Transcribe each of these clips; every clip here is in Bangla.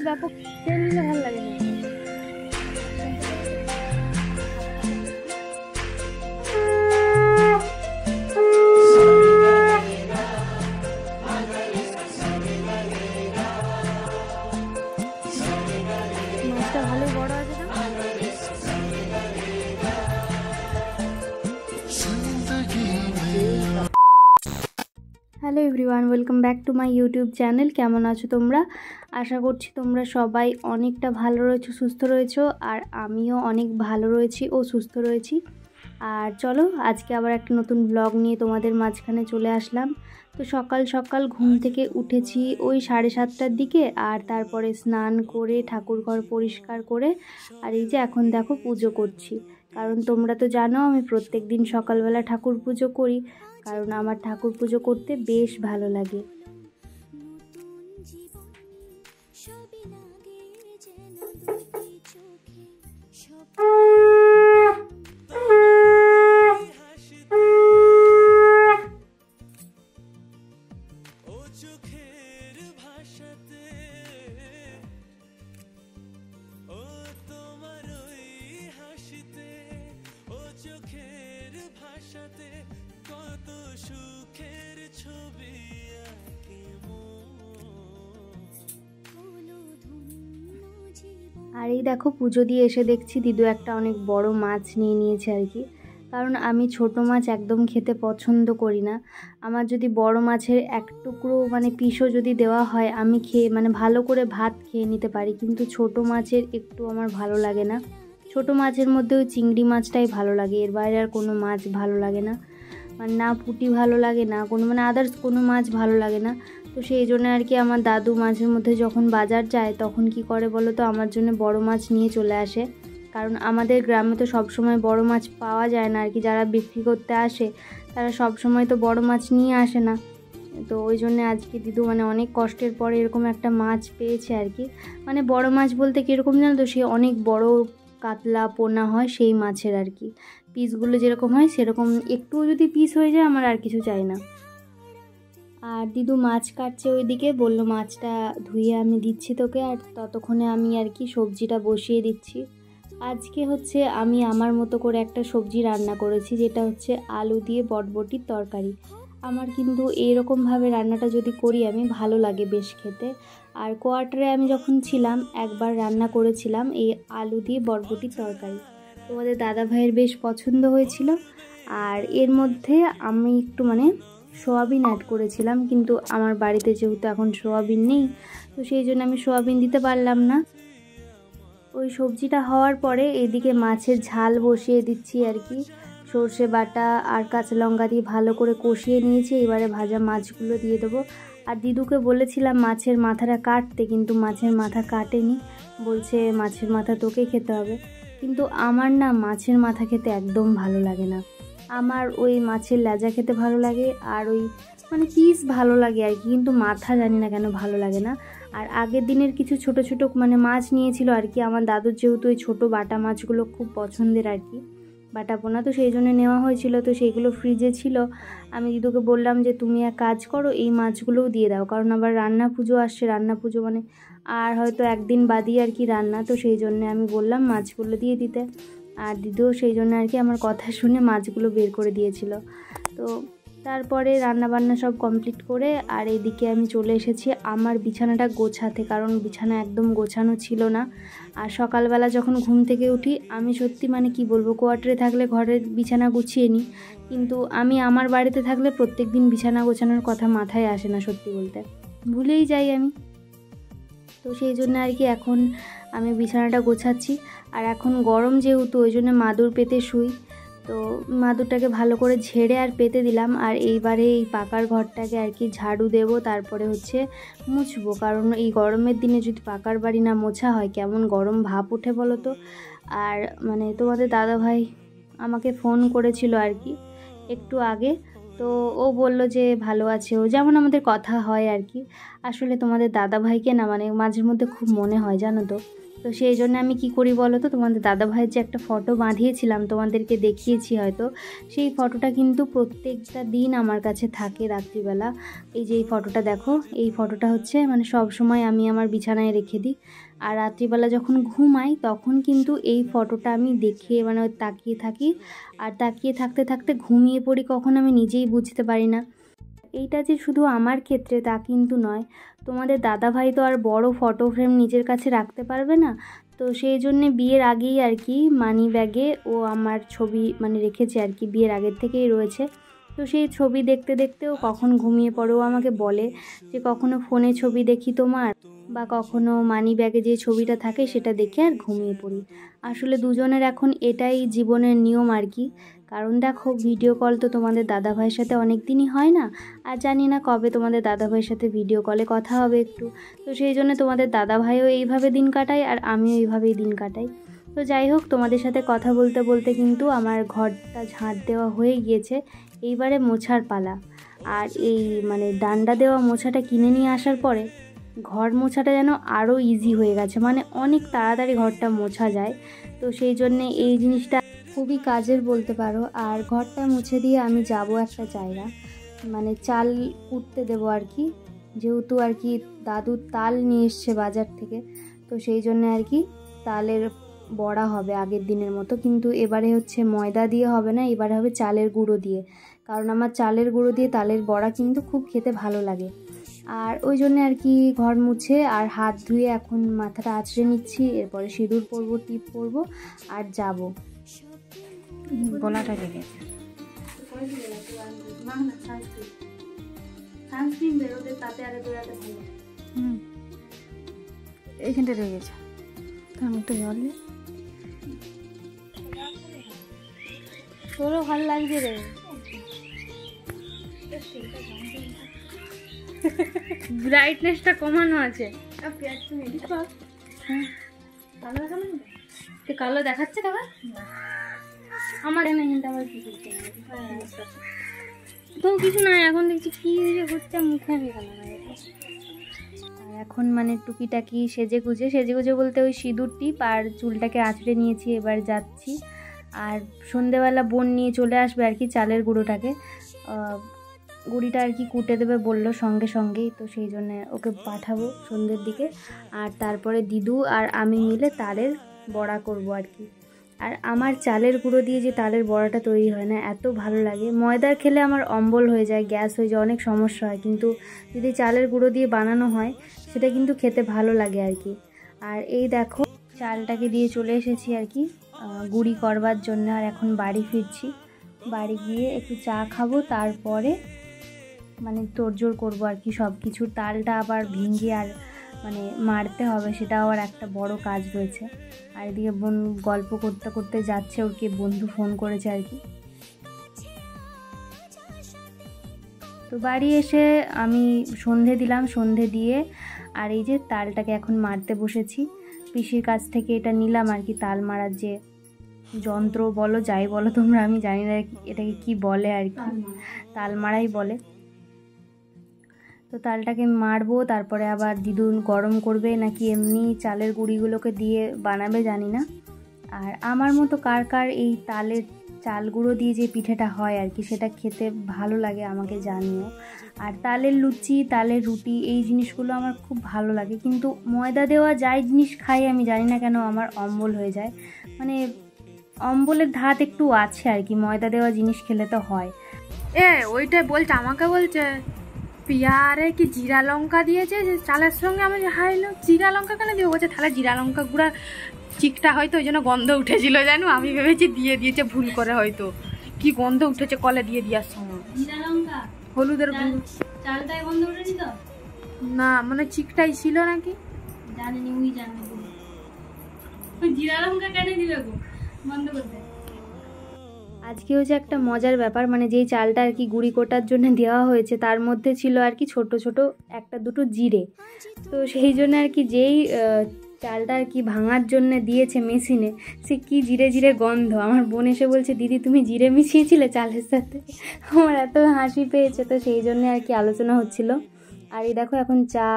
ব্যাপক তেল দিলে ভালো লাগে না। মাছটা ভালোই বড় আছে না? Hello everyone, welcome back to my YouTube channel. কেমন আছো তোমরা? আশা করছি তোমরা সবাই অনেকটা ভালো রয়েছো, সুস্থ রয়েছো, আর আমিও অনেক ভালো রয়েছি ও সুস্থ রয়েছি। আর চলো আজকে আবার একটা নতুন ব্লগ নিয়ে তোমাদের মাঝখানে চলে আসলাম। তো সকাল সকাল ঘুম থেকে উঠেছি ওই 7:30টার দিকে, আর তারপরে স্নান করে ঠাকুরঘর পরিষ্কার করে আর এই যে এখন দেখো পুজো করছি। কারণ তোমরা তো জানো আমি প্রত্যেক দিন সকালবেলা ঠাকুর পুজো করি, কারণ আমার ঠাকুর পুজো করতে বেশ ভালো লাগে। আর এই দেখো পুজো দিয়ে এসে দেখছি দিদু একটা অনেক বড় মাছ নিয়ে নিয়েছে আর কি। কারণ আমি ছোট মাছ একদম খেতে পছন্দ করি না। আমার যদি বড় মাছের এক টুকরো পিসও যদি দেওয়া হয় আমি খেয়ে ভালো করে ভাত খেয়ে নিতে পারি, কিন্তু ছোট মাছের একটু আমার ভালো লাগে না। ছোট মাছের মধ্যে ওই চিংড়ি মাছটাই ভালো লাগে, এর বাইরে আর কোনো মাছ ভালো লাগে না। না পুঁটি ভালো লাগে, না কোনো আদার্স কোনো মাছ ভালো লাগে না। তো সেই জন্য আর কি আমার দাদু মাঝের মধ্যে যখন বাজার যায় তখন কি করে বলো তো, আমার জন্য বড় মাছ নিয়ে চলে আসে। কারণ আমাদের গ্রামে তো সবসময় বড় মাছ পাওয়া যায় না আর কি, যারা বিক্রি করতে আসে তারা সব সময় তো বড় মাছ নিয়ে আসে না। তো ওই জন্য আজকে দিদু অনেক কষ্টের পরে এরকম একটা মাছ পেয়েছে আর কি। বড় মাছ বলতে কীরকম জানো তো, সে অনেক বড় কাতলা পোনা হয় সেই মাছের আর কি। পিসগুলো যেরকম হয় সেরকম একটু যদি পিস হয়ে যায় আমার আর কিছু চাই না। আর দিদু মাছ কাটছে ওইদিকে, বললো মাছটা ধুয়ে আমি দিচ্ছি তোকে, আর ততক্ষণে আমি আর কি সবজিটা বসিয়ে দিচ্ছি। আজকে হচ্ছে আমি আমার মতো করে একটা সবজি রান্না করেছি, যেটা হচ্ছে আলু দিয়ে বটবটির তরকারি। আমার কিন্তু এইরকমভাবে রান্নাটা যদি করি আমি ভালো লাগে বেশ খেতে। আর কোয়ার্টারে আমি যখন ছিলাম একবার রান্না করেছিলাম এই আলু দিয়ে বটবটির তরকারি, তোমাদের দাদা ভাইয়ের বেশ পছন্দ হয়েছিল। আর এর মধ্যে আমি একটু সোয়াবিন অ্যাড করেছিলাম, কিন্তু আমার বাড়িতে যেহেতু এখন সোয়াবিন নেই তো সেই জন্য আমি সোয়াবিন দিতে পারলাম না। ওই সবজিটা হওয়ার পরে এদিকে মাছের ঝাল বসিয়ে দিচ্ছি আর কি। সর্ষে বাটা আর কাঁচা লঙ্কা দিয়ে ভালো করে কষিয়ে নিয়েছি, এবারে ভাজা মাছগুলো দিয়ে দেবো। আর দিদুকে বলেছিলাম মাছের মাথাটা কাটতে, কিন্তু মাছের মাথা কাটেনি, বলছে মাছের মাথা তোকে খেতে হবে। কিন্তু আমার না মাছের মাথা খেতে একদম ভালো লাগে না। আমার ওই মাছের লেজা খেতে ভালো লাগে, আর ওই পিস ভালো লাগে আর কি, কিন্তু মাথা জানি না কেন ভালো লাগে না। আর আগের দিনের কিছু ছোট ছোট মাছ নিয়েছিল আর কি, আমার দাদুর যেহেতু ওই ছোটো বাটা মাছগুলো খুব পছন্দের আর কি, বাটা পোনা, তো সেই জন্য নেওয়া হয়েছিল। তো সেইগুলো ফ্রিজে ছিল। আমি দিদুকে বললাম যে তুমি এক কাজ করো এই মাছগুলোও দিয়ে দাও, কারণ আবার রান্না পুজো আসছে, রান্না পুজো আর হয়তো একদিন বাদই আর কি রান্না, তো সেই জন্য আমি বললাম মাছগুলো দিয়ে দিতে। আর দিদিও সেই জন্য আর কি আমার কথা শুনে মাছগুলো বের করে দিয়েছিল। তো তারপরে রান্নাবান্না সব কমপ্লিট করে আর এদিকে আমি চলে এসেছি আমার বিছানাটা গোছাতে, কারণ বিছানা একদম গোছানো ছিল না। আর সকালবেলা যখন ঘুম থেকে উঠি আমি সত্যি কি বলবো, কোয়ার্টারে থাকলে ঘরের বিছানা গুছিয়ে নিই, কিন্তু আমি আমার বাড়িতে থাকলে প্রত্যেক দিন বিছানা গোছানোর কথা মাথায় আসে না, সত্যি বলতে ভুলেই যাই আমি। তো সেই জন্য আর কি এখন আমি বিছানাটা গোছাচ্ছি। আর এখন গরম যেহেতু ওই জন্য মাদুর পেতে শুই, তো মাদুরটাকে ভালো করে ঝেড়ে আর পেতে দিলাম। আর এইবারে এই পাকার ঘরটাকে আর কি ঝাড়ু দেব, তারপরে হচ্ছে মুছবো, কারণ এই গরমের দিনে যদি পাকার বাড়ি না মোছা হয় কেমন গরম ভাপ ওঠে বলো তো। আর তোমাদের দাদাভাই আমাকে ফোন করেছিল আর কি একটু আগে, তো ও বলল যে ভালো আছে ও, যেমন আমাদের কথা হয় আর কি। আসলে তোমাদের দাদাভাইকে না মাঝের মধ্যে খুব মনে হয় জানো তো। তো তো সেই জন্য আমি কি করি বলো তো, তোমাদের দাদাভাইয়ের যে একটা ফটো বাঁধিয়েছিলাম, তোমাদেরকে দেখিয়েছি হয়তো, সেই ফটোটা কিন্তু প্রত্যেকটা দিন আমার কাছে থাকে রাত্রিবেলা। এই যে এই ফটোটা দেখো, এই ফটোটা হচ্ছে মানে সব সময় আমি আমার বিছানায় রেখে দিই। আর রাত্রিবেলা যখন ঘুমাই তখন কিন্তু এই ফটোটা আমি দেখে মানে তাকিয়ে থাকি, আর তাকিয়ে থাকতে থাকতে ঘুমিয়ে পড়ি, কখন আমি নিজেই বুঝতে পারি না। এইটা যে শুধু আমার ক্ষেত্রে তা কিন্তু নয়, তোমাদের দাদাভাই তো আর বড় ফটো ফ্রেম নিজের কাছে রাখতে পারবে না, তো সেই জন্যে বিয়ের আগেই আর কি মানি ব্যাগে ও আমার ছবি মানে রেখেছে আর কি, বিয়ের আগের থেকেই রয়েছে। তো সেই ছবি দেখতে দেখতেও কখন ঘুমিয়ে পড়েও আমাকে বলে যে কখনো ফোনে ছবি দেখি তোমার, বা কখনো মানি ব্যাগে যে ছবিটা থাকে সেটা দেখে আর ঘুমিয়ে পড়ি। আসলে দুজনের এখন এটাই জীবনের নিয়ম আর কি। কারণ দেখো, ভিডিও কল তো তোমাদের দাদাভাইয়ের সাথে অনেক দিনই হয় না, আর জানি না কবে তোমাদের দাদাভাইয়ের সাথে ভিডিও কলে কথা হবে একটু। তো সেই জন্য তোমাদের দাদাভাইও এইভাবে দিন কাটায় আর আমিও এইভাবেই দিন কাটাই। তো যাই হোক, তোমাদের সাথে কথা বলতে বলতে কিন্তু আমার ঘরটা ঝাঁট দেওয়া হয়ে গিয়েছে, এইবারে মোছার পালা। আর এই মানে ডান্ডা দেওয়া মোছাটা কিনে নিয়ে আসার পরে ঘর মোছাটা যেন আরও ইজি হয়ে গেছে, মানে অনেক তাড়াতাড়ি ঘরটা মোছা যায়। তো সেই জন্যে এই জিনিসটা খুবই কাজের বলতে পারো। আর ঘরটা মুছে দিয়ে আমি যাব একটা জায়গা, মানে চাল কুটতে দেবো আর কি, যেহেতু আর কি দাদু তাল নিয়ে এসছে বাজার থেকে, তো সেই জন্য আর কি তালের বড়া হবে আগের দিনের মতো, কিন্তু এবারে হচ্ছে ময়দা দিয়ে হবে না, এবারে হবে চালের গুঁড়ো দিয়ে। কারণ আমার চালের গুঁড়ো দিয়ে তালের বড়া কিন্তু খুব খেতে ভালো লাগে। আর ওই জন্য আর কি ঘর মুছে আর হাত ধুয়ে এখন মাথাটা আঁচড়ে নিচ্ছি, এরপরে সিঁদুর পরবো, টিপ পরবো আর যাব। গলাটা লেগেছে। এইখানটা লেগেছে, তার মধ্যে জল নেই। তোরও ভালো লাগছে রে। ব্রাইটনেসটা কমানো আছে। কালো দেখাচ্ছে দাদা আমার তো কিছু নাই, এখন দেখছি কি হচ্ছে মুখে আমি ভালো লাগে। আর এখন মানে টুকিটাকি সেজে গুজে বলতে ওই সিঁদুর টিপ আর চুলটাকে আঁচড়ে নিয়েছি, এবার যাচ্ছি। আর সন্ধেবেলা বোন নিয়ে চলে আসবে আর কি চালের গুঁড়োটাকে, গুঁড়িটা আর কি কুটে দেবে বললো সঙ্গে সঙ্গেই, তো সেই জন্য ওকে পাঠাবো সন্ধ্যের দিকে। আর তারপরে দিদু আর আমি মিলে তালের বড়া করব আর কি। আর আমার চালের গুঁড়ো দিয়ে যে তালের বড়াটা তৈরি হয় না, এত ভালো লাগে। ময়দার খেলে আমার অম্বল হয়ে যায়, গ্যাস হয়ে যায়, অনেক সমস্যা হয়, কিন্তু যদি চালের গুঁড়ো দিয়ে বানানো হয় সেটা কিন্তু খেতে ভালো লাগে আর কি। আর এই দেখো চালটাকে দিয়ে চলে এসেছি আর কি গুঁড়ি করবার জন্য। আর এখন বাড়ি ফিরছি, বাড়ি গিয়ে একটু চা খাবো, তারপরে মানে তোড়জোড় করবো আর কি সব কিছু। তালটা আবার ভেঙে আর মানে মারতে হবে, সেটা আবার একটা বড় কাজ রয়েছে। আর এদিকে বোন গল্প করতে করতে যাচ্ছে, ওর কে বন্ধু ফোন করেছে আর কি। তো বাড়ি এসে আমি সন্ধে দিলাম, সন্ধে দিয়ে আর এই যে তালটাকে এখন মারতে বসেছি। পিসির কাছ থেকে এটা নিলাম আর কি, তাল মারার যে যন্ত্র বলো যাই বলো তোমরা, আমি জানি না এটাকে কি বলে আর কি, তাল মারাই বলে। তো তালটাকে মারবো, তারপরে আবার দিদুন গরম করবে নাকি এমনি চালের গুঁড়িগুলোকে দিয়ে বানাবে জানি না। আর আমার মতো কার কার এই তালের চাল গুঁড়ো দিয়ে যে পিঠেটা হয় আর কি, সেটা খেতে ভালো লাগে আমাকে জানিও। আর তালের লুচি, তালের রুটি, এই জিনিসগুলো আমার খুব ভালো লাগে, কিন্তু ময়দা দেওয়া যাই জিনিস খাই আমি জানি না কেন আমার অম্বল হয়ে যায়, মানে অম্বলের ধাত একটু আছে আর কি, ময়দা দেওয়া জিনিস খেলে তো হয়। ওইটাই বলছে, আমাকে বলছে পিয়ারে কি জিরা লঙ্কা দিয়েছে যে চালের সঙ্গে। আমি হাইলো জিরা লঙ্কা কেন দিয়ে, বলছে তাহলে জিরা লঙ্কা গুঁড়া চিকটা হয়তো ওই জন্য গন্ধ উঠেছিল জানো, আমি ভেবেছি দিয়ে দিয়েছে ভুল করে, হয়তো কি গন্ধ উঠেছে কলে দিয়ে দেওয়ার সময়। জিরা লঙ্কা হলুদের গুঁড়ো চালটায় গন্ধ উঠেছি তো না, মানে চিকটাই ছিল নাকি জানিনি, ওই জানি জিরা লঙ্কা কেন দিলে গো বন্ধ করতে। আজকে হচ্ছে একটা মজার ব্যাপার, মানে যেই চালটা আর কি গুঁড়ি কোটার জন্য দেওয়া হয়েছে তার মধ্যে ছিল আর কি ছোট ছোট একটা দুটো জিরে। তো সেই জন্য আর কি যেই চালটা আর কি ভাঙার জন্য দিয়েছে মেশিনে, সে কি জিরে জিরে গন্ধ। আমার বোন এসে বলছে দিদি তুমি জিরে মিশিয়েছিলে চালের সাথে, আমার এত হাসি পেয়েছে। তো সেই জন্য আর কি আলোচনা হচ্ছিল। আর এই দেখো এখন চা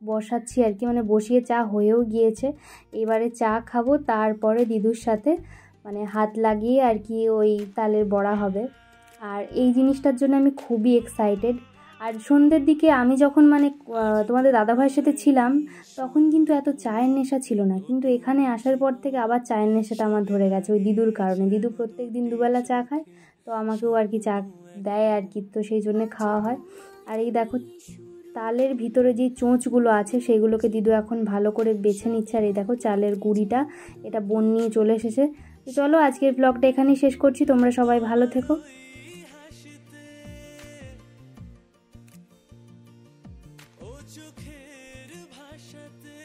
বসাচ্ছি আর কি, মানে বসিয়ে চা হয়েও গিয়েছে। এবারে চা খাবো, তারপরে দিদুর সাথে মানে হাত লাগিয়ে আর কি ওই তালের বড়া হবে। আর এই জিনিসটার জন্য আমি খুবই এক্সাইটেড। আর সন্ধ্যের দিকে আমি যখন মানে তোমাদের দাদাভাইয়ের সাথে ছিলাম তখন কিন্তু এত চায়ের নেশা ছিল না, কিন্তু এখানে আসার পর থেকে আবার চায়ের নেশাটা আমার ধরে গেছে ওই দিদুর কারণে। দিদু প্রত্যেক দিন দুবেলা চা খায়, তো আমাকেও আর কি চা দেয় আর কি, তো সেই জন্যে খাওয়া হয়। আর এই দেখো তালের ভিতরে যে চোঁচগুলো আছে সেইগুলোকে দিদু এখন ভালো করে বেছে নিচ্ছে। আর এই দেখো চালের গুঁড়িটা, এটা বোন নিয়ে চলে এসেছে। তো চলো আজকের ব্লগটা এখানেই শেষ করছি, তোমরা সবাই ভালো থেকো। চোখের ভাষাতে